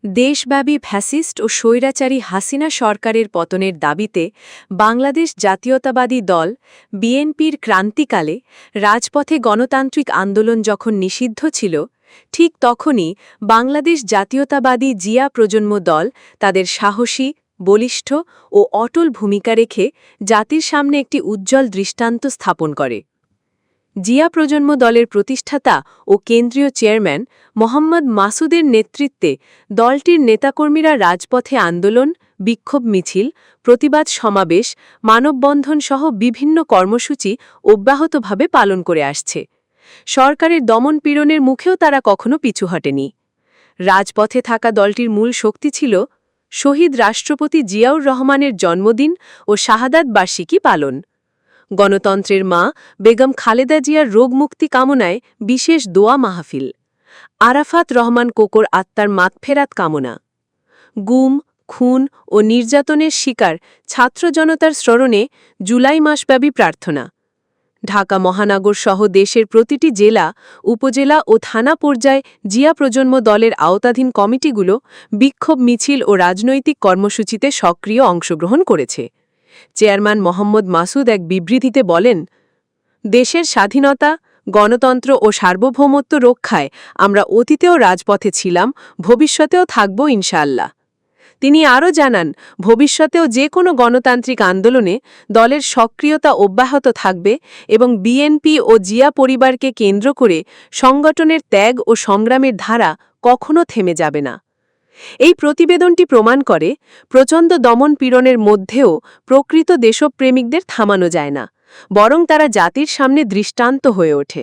দেশব্যাপী ফ্যাসিস্ট ও স্বৈরাচারী হাসিনা সরকারের পতনের দাবিতে বাংলাদেশ জাতীয়তাবাদী দল বিএনপির ক্রান্তিকালে রাজপথে গণতান্ত্রিক আন্দোলন যখন নিষিদ্ধ ছিল, ঠিক তখনই বাংলাদেশ জাতীয়তাবাদী জিয়া প্রজন্ম দল তাদের সাহসী, বলিষ্ঠ ও অটল ভূমিকা রেখে জাতির সামনে একটি উজ্জ্বল দৃষ্টান্ত স্থাপন করে। জিয়া প্রজন্ম দলের প্রতিষ্ঠাতা ও কেন্দ্রীয় চেয়ারম্যান মোহাম্মদ মাসুদের নেতৃত্বে দলটির নেতাকর্মীরা রাজপথে আন্দোলন, বিক্ষোভ মিছিল, প্রতিবাদ সমাবেশ, মানববন্ধন সহ বিভিন্ন কর্মসূচি অব্যাহতভাবে পালন করে আসছে। সরকারের দমনপীড়নের মুখেও তারা কখনো পিছু হটেনি। রাজপথে থাকা দলটির মূল শক্তি ছিল শহীদ রাষ্ট্রপতি জিয়াউর রহমানের জন্মদিন ও শাহাদাত বার্ষিকী পালন, গণতন্ত্রের মা বেগম খালেদা জিয়ার রোগমুক্তি কামনায় বিশেষ দোয়া মাহফিল, আরাফাত রহমান কোকোর আত্মার মাগফেরাত কামনা, গুম, খুন ও নির্যাতনের শিকার ছাত্র জনতার স্মরণে জুলাই মাসব্যাপী প্রার্থনা। ঢাকা মহানগর সহ দেশের প্রতিটি জেলা, উপজেলা ও থানা পর্যায়ে জিয়া প্রজন্ম দলের আওতাধীন কমিটিগুলো বিক্ষোভ মিছিল ও রাজনৈতিক কর্মসূচিতে সক্রিয় অংশগ্রহণ করেছে। চেয়ারম্যান মোহাম্মদ মাসুদ এক বিবৃতিতে বলেন, দেশের স্বাধীনতা, গণতন্ত্র ও সার্বভৌমত্ব রক্ষায় আমরা অতীতেও রাজপথে ছিলাম, ভবিষ্যতেও থাকব ইনশাআল্লাহ। তিনি আরও জানান, ভবিষ্যতেও যে কোনো গণতান্ত্রিক আন্দোলনে দলের সক্রিয়তা অব্যাহত থাকবে এবং বিএনপি ও জিয়া পরিবারকে কেন্দ্র করে সংগঠনের ত্যাগ ও সংগ্রামের ধারা কখনো থেমে যাবে না। এই প্রতিবেদনটি প্রমাণ করে, প্রচণ্ড দমন-পীড়নের মধ্যেও প্রকৃত দেশপ্রেমিকদের থামানো যায় না, বরং তারা জাতির সামনে দৃষ্টান্ত হয়ে ওঠে।